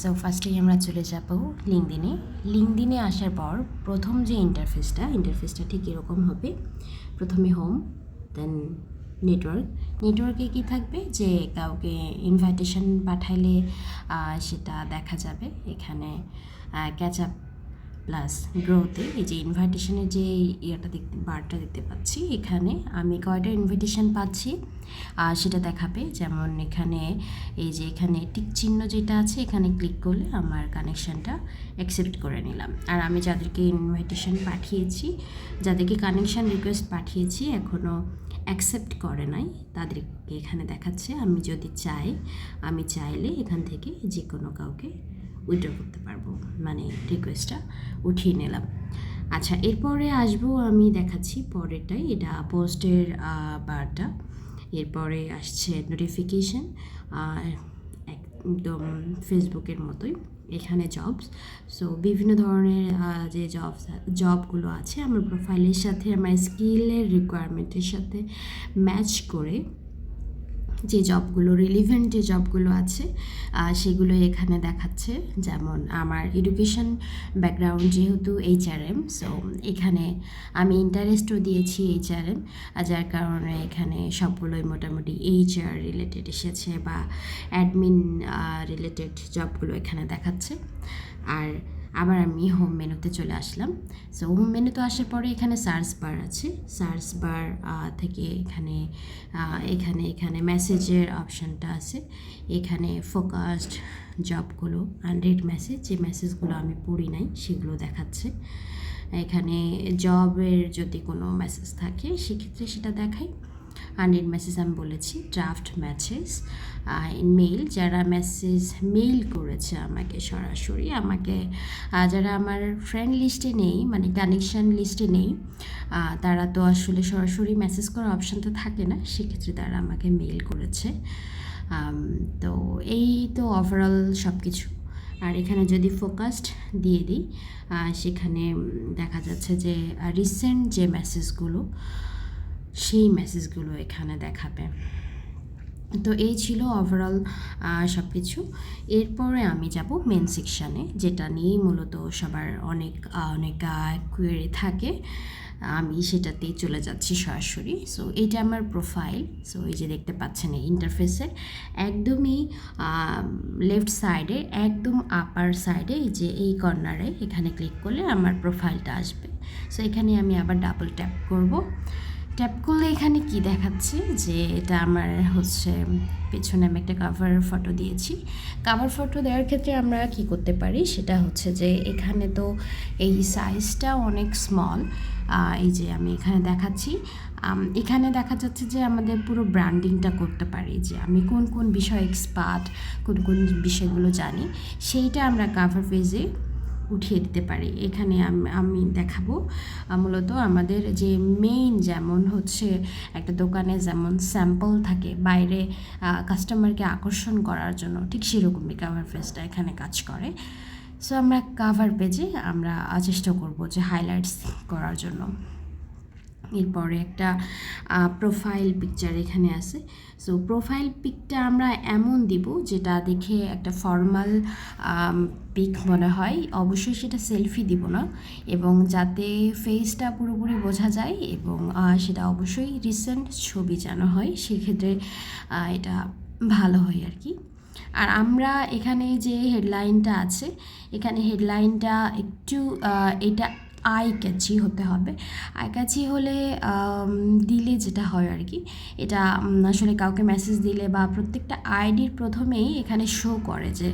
So ফার্স্টেই আমরা চলে যাব লিঙ্কডিনে আসার পর প্রথম যে ইন্টারফেসটা ঠিক এরকম হবে। প্রথমে হোম, দেন নেটওয়ার্কে কী থাকবে যে কাউকে ইনভাইটেশন পাঠাইলে সেটা দেখা যাবে এখানে। ক্যাচ আপ প্লাস গ্রোতে এই যে ইনভাইটেশনের যে বারটা দেখতে পাচ্ছি, এখানে আমি কয়টা ইনভাইটেশন পাচ্ছি সেটা দেখাবে। যেমন এখানে এই যে এখানে টিক চিহ্ন যেটা আছে, এখানে ক্লিক করলে আমার কানেকশানটা অ্যাকসেপ্ট করে নিলাম। আর আমি যাদেরকে ইনভাইটেশন পাঠিয়েছি, যাদেরকে কানেকশান রিকোয়েস্ট পাঠিয়েছি এখনও অ্যাকসেপ্ট করে নাই, তাদেরকে এখানে দেখাচ্ছে। আমি চাইলে এখান থেকে যে কোনো কাউকে উইথড্র করতে পারবো, মানে রিকোয়েস্টটা উঠিয়ে নিলাম। আচ্ছা, এরপরে আসবো, আমি দেখাচ্ছি পরেরটাই, এটা পোস্টের বারটা। এরপরে আসছে নোটিফিকেশান, একদম ফেসবুকের মতোই এখানে জবস। সো বিভিন্ন ধরনের যে জবগুলো আছে আমার প্রোফাইলের সাথে, আমার স্কিলের রিকোয়ারমেন্টের সাথে ম্যাচ করে যে জবগুলো রিলিভেন্ট যে জবগুলো আছে সেগুলো এখানে দেখাচ্ছে। যেমন আমার এডুকেশন ব্যাকগ্রাউন্ড যেহেতু HRM, সো এখানে আমি ইন্টারেস্টও দিয়েছি HRM, যার কারণে এখানে সবগুলোই মোটামুটি HR রিলেটেড এসেছে বা অ্যাডমিন রিলেটেড জবগুলো এখানে দেখাচ্ছে। আর আবার আমি হোম মেনুতে চলে আসলাম। সো হোম মেনুতে আসার পরে এখানে সার্চ বার আছে। সার্চ বার থেকে এখানে মেসেজের অপশানটা আছে। এখানে ফোকাসড জবগুলো, আনরিড মেসেজ, যে মেসেজগুলো আমি পড়ি নাই সেগুলো দেখাচ্ছে। এখানে জবের যদি কোনো মেসেজ থাকে সেক্ষেত্রে সেটা দেখাই। আনরিড মেসেজ আমি বলেছি, ড্রাফট মেসেজ, মেইল, যারা মেসেজ মেইল করেছে আমাকে সরাসরি, যারা আমার ফ্রেন্ড লিস্টে নেই, মানে কানেকশান লিস্টে নেই, তারা তো আসলে সরাসরি মেসেজ করার অপশানটা থাকে না, সেক্ষেত্রে তারা আমাকে মেইল করেছে। তো এই তো ওভারঅল সব কিছু। আর এখানে যদি ফোকাসড দিয়ে দিই, সেখানে দেখা যাচ্ছে যে রিসেন্ট যে মেসেজগুলো, সেই মেসেজগুলো এখানে দেখাবে। তো এই ছিল ওভারঅল সব কিছু। এরপরে আমি যাব মেন সেকশানে, যেটা নিয়েই মূলত সবার অনেক কোয়েরি থাকে। আমি সেটাতেই চলে যাচ্ছি সরাসরি। সো এইটা আমার প্রোফাইল। সো এই যে দেখতে পাচ্ছেন এই ইন্টারফেসের একদমই লেফট সাইডে, একদম আপার সাইডে, এই যে এই কর্নারে এখানে ক্লিক করলে আমার প্রোফাইলটা আসবে। সো এখানে আমি আবার ডাবল ট্যাপ করব। ট্যাপ করলে এখানে কি দেখাচ্ছে যে এটা আমার পেছনে আমি একটা কাভার ফটো দিয়েছি। কাভার ফটো দেওয়ার ক্ষেত্রে আমরা কি করতে পারি সেটা হচ্ছে যে এখানে তো এই সাইজটা অনেক স্মল। এই যে আমি এখানে দেখাচ্ছি, এখানে দেখা যাচ্ছে যে আমাদের পুরো ব্র্যান্ডিংটা করতে পারি, যে আমি কোন কোন বিষয়ে এক্সপার্ট, কোন কোন বিষয়গুলো জানি, সেইটা আমরা কাভার পেজে উঠিয়ে দিতে পারি। এখানে আমি দেখাবো মূলত আমাদের যে মেইন, যেমন একটা দোকানে যেমন স্যাম্পল থাকে বাইরে কাস্টমারকে আকর্ষণ করার জন্য, ঠিক সেরকমই কাভার পেজটা এখানে কাজ করে। সো আমরা কাভার পেজে আমরা চেষ্টা করব যে হাইলাইটস করার জন্য। এরপরে একটা প্রোফাইল পিকচার এখানে আছে। সো প্রোফাইল পিকটা আমরা এমন দিব যেটা দেখে একটা ফর্মাল পিক মনে হয়। অবশ্যই সেটা সেলফি দিব না, এবং যাতে ফেসটা পুরোপুরি বোঝা যায়, এবং সেটা অবশ্যই রিসেন্ট ছবি যেন হয়, সেক্ষেত্রে এটা ভালো হয় আর কি। আর আমরা এখানে যে হেডলাইনটা আছে, এখানে হেডলাইনটা একটু এটা আই ক্যাচি হতে হবে। আই ক্যাচি হলে দিলে যেটা হয় আর কি, এটা আসলে কাউকে মেসেজ দিলে বা প্রত্যেকটা আইডির প্রথমেই এখানে শো করে যে,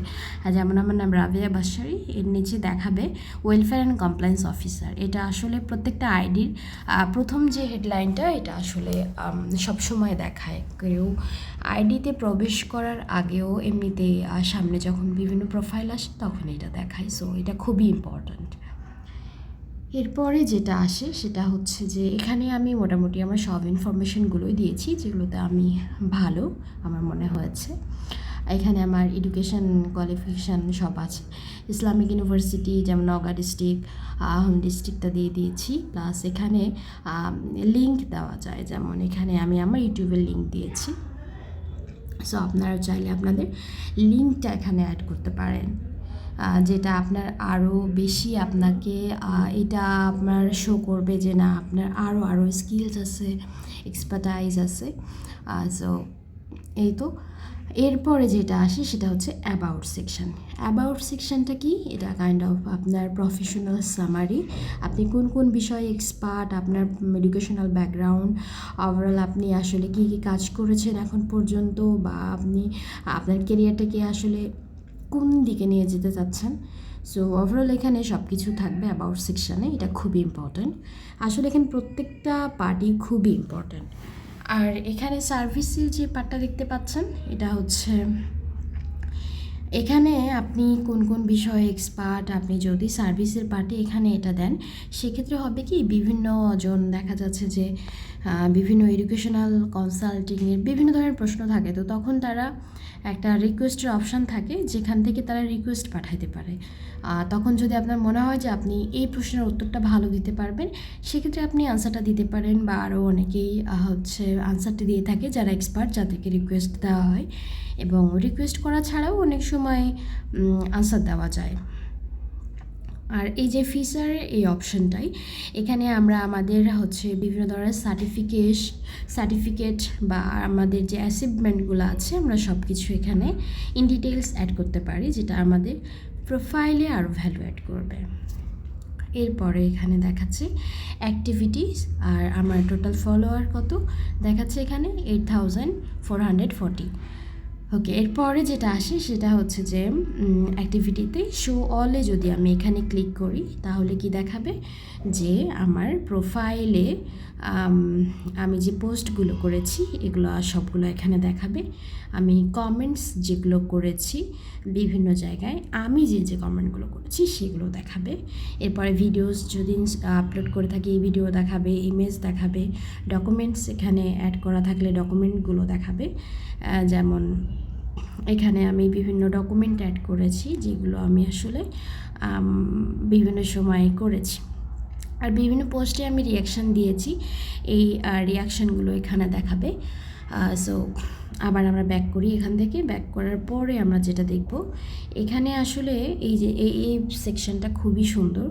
যেমন আমার নাম রাবিয়া বাসারি, এর নিচে দেখাবে ওয়েলফেয়ার অ্যান্ড কমপ্লায়েন্স অফিসার। এটা আসলে প্রত্যেকটা আইডির প্রথম যে হেডলাইনটা, এটা আসলে সবসময় দেখায়। কেউ আইডিতে প্রবেশ করার আগেও এমনিতে সামনে যখন বিভিন্ন প্রোফাইল আসে তখন এটা দেখায়। সো এটা খুবই ইম্পর্ট্যান্ট। এরপরে যেটা আসে সেটা হচ্ছে যে এখানে আমি মোটামুটি আমার সব ইনফরমেশনগুলোই দিয়েছি, যেগুলোতে আমি ভালো আমার মনে হয়েছে। এখানে আমার এডুকেশন কোয়ালিফিকেশান সব আছে। ইসলামিক ইউনিভার্সিটি যেমন নওগাঁ ডিস্ট্রিক্ট, হোম ডিস্ট্রিক্টটা দিয়ে দিয়েছি। প্লাস এখানে লিঙ্ক দেওয়া যায়, যেমন এখানে আমি আমার ইউটিউবের লিঙ্ক দিয়েছি। সো আপনারা চাইলে আপনাদের লিঙ্কটা এখানে অ্যাড করতে পারেন, যেটা আপনার আরও বেশি আপনাকে এটা আপনার শো করবে যে না আপনার আরও স্কিলস আছে, এক্সপার্টাইজ আছে। সো এই তো এরপরে যেটা আসে সেটা হচ্ছে অ্যাবাউট সেকশন। অ্যাবাউট সেকশনটা কি? এটা কাইন্ড অফ আপনার প্রফেশনাল সামারি, আপনি কোন কোন বিষয়ে এক্সপার্ট, আপনার এডুকেশনাল ব্যাকগ্রাউন্ড, ওভারঅল আপনি আসলে কী কী কাজ করেছেন এখন পর্যন্ত, বা আপনি আপনার কেরিয়ারটাকে আসলে কোন দিকে নিয়ে যেতে চাচ্ছেন। সো ওভারঅল এখানে সব কিছু থাকবে অ্যাবাউট সেকশানে। এটা খুবই ইম্পর্ট্যান্ট, আসলে এখানে প্রত্যেকটা পার্টই খুবই ইম্পর্ট্যান্ট। আর এখানে সার্ভিসের যে পার্টটা দেখতে পাচ্ছেন, এটা হচ্ছে এখানে আপনি কোন কোন বিষয়ে এক্সপার্ট, আপনি যদি সার্ভিসের পার্টে এখানে এটা দেন, সেক্ষেত্রে হবে কি বিভিন্ন জন দেখা যাচ্ছে যে বিভিন্ন এডুকেশনাল কনসাল্টিংয়ের বিভিন্ন ধরনের প্রশ্ন থাকে, তো তখন তারা একটা রিকোয়েস্টের অপশান থাকে যেখান থেকে তারা রিকোয়েস্ট পাঠাতে পারে। তখন যদি আপনার মনে হয় যে আপনি এই প্রশ্নের উত্তরটা ভালো দিতে পারবেন, সেক্ষেত্রে আপনি আনসারটা দিতে পারেন, বা আরও অনেকেই হচ্ছে আনসারটা দিয়ে থাকে যারা এক্সপার্ট, যাদেরকে রিকোয়েস্ট দেওয়া হয়, এবং রিকোয়েস্ট করা ছাড়াও অনেক সময় আনসার দেওয়া যায়। আর এই যে ফিচার এই অপশানটাই, এখানে আমরা আমাদের হচ্ছে বিভিন্ন ধরনের সার্টিফিকেট বা আমাদের যে অ্যাচিভমেন্টগুলো আছে আমরা সব কিছু এখানে ইন ডিটেলস অ্যাড করতে পারি, যেটা আমাদের প্রোফাইলে আরও ভ্যালু অ্যাড করবে। এরপরে এখানে দেখাচ্ছে অ্যাক্টিভিটিস, আর আমার টোটাল ফলোয়ার কত দেখাচ্ছে এখানে 8440। ওকে, এরপরে যেটা আসে সেটা হচ্ছে যে অ্যাক্টিভিটিতে শো অলে যদি আমি এখানে ক্লিক করি, তাহলে কি দেখাবে যে আমার প্রোফাইলে আমি যে পোস্টগুলো করেছি এগুলো সবগুলো এখানে দেখাবে। আমি কমেন্টস যেগুলো করেছি বিভিন্ন জায়গায়, আমি যে কমেন্টগুলো করেছি সেগুলো দেখাবে। এরপরে ভিডিওস যদি আপলোড করে থাকি এই ভিডিও দেখাবে, ইমেজ দেখাবে, ডকুমেন্টস এখানে অ্যাড করা থাকলে ডকুমেন্টগুলো দেখাবে। যেমন এখানে আমি বিভিন্ন ডকুমেন্ট অ্যাড করেছি যেগুলো আমি আসলে বিভিন্ন সময়ে করেছি, আর বিভিন্ন পোস্টে আমি রিয়াকশান দিয়েছি, এই রিয়াকশানগুলো এখানে দেখাবে। সো আবার আমরা ব্যাক করি, এখান থেকে ব্যাক করার পরে আমরা যেটা দেখব, এখানে আসলে এই যে এই সেকশনটা খুবই সুন্দর,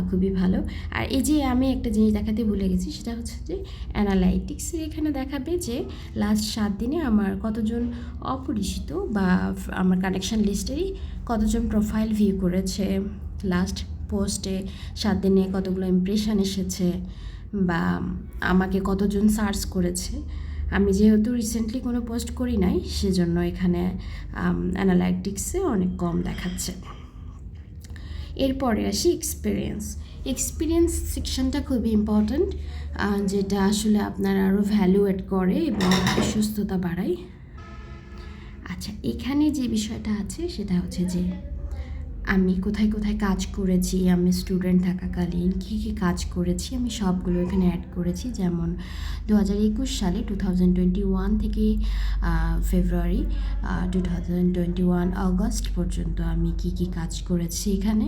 খুবই ভালো। আর এই যে আমি একটা জিনিস দেখাতে ভুলে গেছি, সেটা হচ্ছে যে অ্যানালাইটিক্সে এখানে দেখাবে যে লাস্ট 7 দিনে আমার কতজন অপরিচিত বা আমার কানেকশন লিস্টেরই কতজন প্রোফাইল ভিউ করেছে, লাস্ট পোস্টে 7 দিনে কতগুলো ইমপ্রেশন এসেছে, বা আমাকে কতজন সার্চ করেছে। আমি যেহেতু রিসেন্টলি কোনো পোস্ট করি নাই, সেজন্য এখানে অ্যানালাইটিক্সে অনেক কম দেখাচ্ছে। এরপরে আসি এক্সপিরিয়েন্স সেকশনটা খুবই ইম্পর্ট্যান্ট, যেটা আসলে আপনার আরও ভ্যালু অ্যাড করে এবং বিশ্বস্ততা বাড়ায়। আচ্ছা, এখানে যে বিষয়টা আছে সেটা হচ্ছে যে আমি কোথায় কোথায় কাজ করেছি, আমি স্টুডেন্ট থাকাকালীন কী কী কাজ করেছি আমি সবগুলো এখানে অ্যাড করেছি। যেমন 2021 সালে 2021 থেকে ফেব্রুয়ারি 2021 আগস্ট পর্যন্ত আমি কী কী কাজ করেছি এখানে।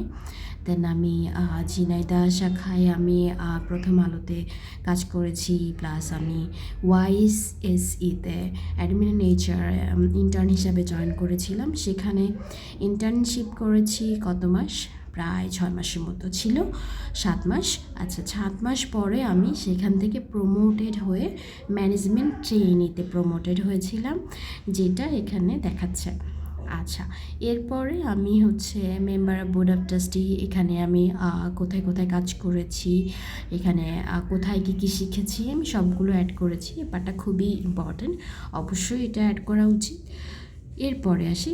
দেন আমি ঝিনাইদহ শাখায় আমি প্রথম আলোতে কাজ করেছি, প্লাস আমি YSEতে অ্যাডমিন HR ইন্টার্ন হিসাবে জয়েন করেছিলাম, সেখানে ইন্টার্নশিপ করেছি কত মাস, প্রায় 6 মাসের মতো ছিল, 7 মাস। আচ্ছা, 7 মাস পরে আমি সেখান থেকে প্রমোটেড হয়ে ম্যানেজমেন্ট ট্রেইনিতে প্রমোটেড হয়েছিলাম, যেটা এখানে দেখাচ্ছে। আচ্ছা, এরপরে আমি হচ্ছে member of board of trustee, এখানে আমি কোথায় কোথায় কাজ করেছি, এখানে কোথায় কী কী শিখেছি আমি সবগুলো অ্যাড করেছি। ব্যাপারটা খুবই ইম্পর্ট্যান্ট, অবশ্যই এটা অ্যাড করা উচিত। এরপরে আসি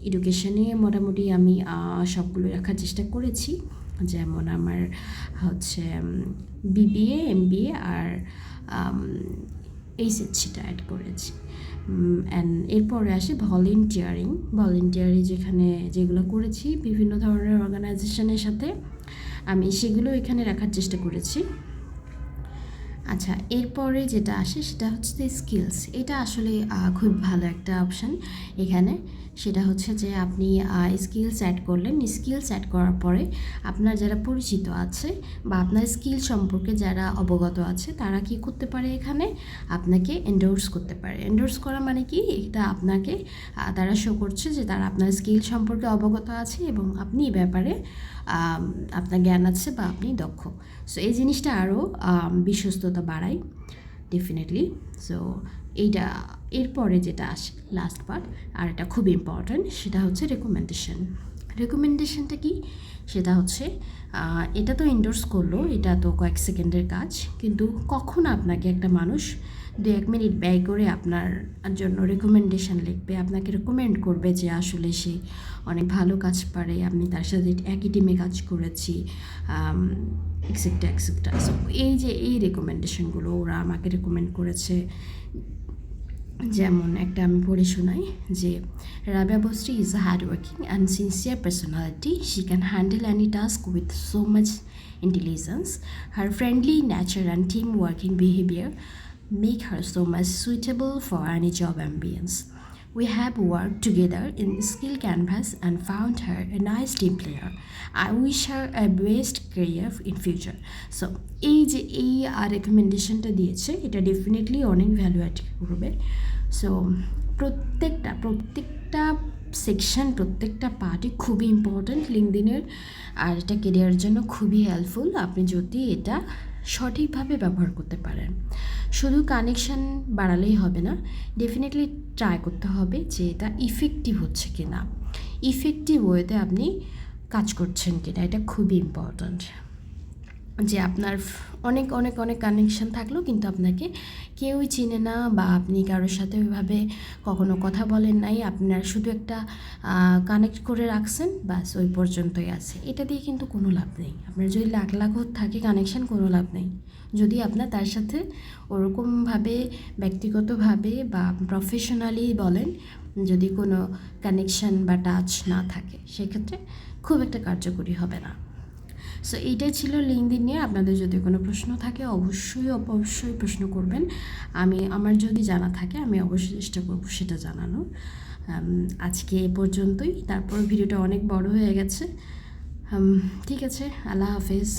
এডুকেশনে মোটামুটি আমি সবগুলো রাখার চেষ্টা করেছি। যেমন আমার হচ্ছে BBA MBA আর HSCটা অ্যাড করেছি। এরপরে আসে ভলেন্টিয়ারি যেখানে যেগুলো করেছি বিভিন্ন ধরনের অর্গানাইজেশনের সাথে, আমি সেগুলো এখানে রাখার চেষ্টা করেছি। আচ্ছা, এরপরে যেটা আসে সেটা হচ্ছে স্কিলস। এটা আসলে খুব ভালো একটা অপশান এখানে, সেটা হচ্ছে যে আপনি স্কিলস অ্যাড করলেন। স্কিলস অ্যাড করার পরে আপনার যারা পরিচিত আছে বা আপনার স্কিল সম্পর্কে যারা অবগত আছে তারা কি করতে পারে, এখানে আপনাকে এন্ডোর্স করতে পারে। এন্ডোর্স করা মানে কি, এটা আপনাকে তারা শো করছে যে তারা আপনার স্কিল সম্পর্কে অবগত আছে এবং আপনি এই ব্যাপারে আপনার জ্ঞান আছে বা আপনি দক্ষ। সো এই জিনিসটা আরও বিশ্বস্ততা বাড়ায় ডেফিনেটলি। সো এইটা এরপরে যেটা আসে লাস্ট পার্ট, আর এটা খুব ইম্পর্ট্যান্ট, সেটা হচ্ছে রেকমেন্ডেশন। রেকমেন্ডেশনটা কি, সেটা হচ্ছে এটা তো এন্ডোর্স করলো, এটা তো কয়েক সেকেন্ডের কাজ, কিন্তু কখন আপনাকে একটা মানুষ 2-1 মিনিট ব্যয় করে আপনার জন্য রেকমেন্ডেশন লিখবে, আপনাকে রেকমেন্ড করবে যে আসলে সে অনেক ভালো কাজ পারে, আমি তার সাথে একই টিমে কাজ করেছি, এক্সেট্রা এক্সেট্রা। সো এই যে এই রেকমেন্ডেশনগুলো ওরা আমাকে রেকমেন্ড করেছে, যেমন একটা আমি পড়ে শোনাই যে Rabia Basri is a hard working and sincere personality, she can handle any task with so much intelligence. Her friendly nature and team working behavior make her so much suitable for any job ambience. We have worked together in Skill Canvas and found her a nice team player. I wish her a best career in future. So এই যে এই রেকমেন্ডেশনটা দিয়েছে, এটা definitely অনেক value add করবে। So প্রত্যেকটা section, প্রত্যেকটা পার্টই খুবই ইম্পর্ট্যান্ট লিঙ্কডইনের, আর এটা কেরিয়ারের জন্য খুবই হেল্পফুল আপনি যদি এটা সঠিকভাবে ব্যবহার করতে পারেন। শুধু কানেকশান বাড়ালেই হবে না, ডেফিনেটলি ট্রাই করতে হবে যে এটা ইফেক্টিভ হচ্ছে কি না, ইফেক্টিভ ওয়েতে আপনি কাজ করছেন কিনা, এটা খুবই ইম্পর্ট্যান্ট। যে আপনার অনেক অনেক অনেক কানেকশান থাকলেও কিন্তু আপনাকে কেউই চেনে না, বা আপনি কারোর সাথে ওইভাবে কখনো কথা বলেন নাই, আপনার শুধু একটা কানেক্ট করে রাখছেন, বাস ওই পর্যন্তই আছে, এটা দিয়ে কিন্তু কোনো লাভ নেই। আপনার যদি লাখ লাখ থাকে কানেকশান, কোনো লাভ নেই যদি আপনার তার সাথে ওরকমভাবে ব্যক্তিগতভাবে বা প্রফেশনালি বলেন, যদি কোনো কানেকশান বা টাচ না থাকে, সেক্ষেত্রে খুব একটা কার্যকরী হবে না। সো এইটাই ছিল লিঙ্কডইন নিয়ে। আপনাদের যদি কোনো প্রশ্ন থাকে অবশ্যই প্রশ্ন করবেন, আমার যদি জানা থাকে আমি অবশ্যই চেষ্টা করব সেটা জানানোর। আজকে এ পর্যন্তই, তারপর ভিডিওটা অনেক বড় হয়ে গেছে। ঠিক আছে, আল্লাহ হাফেজ।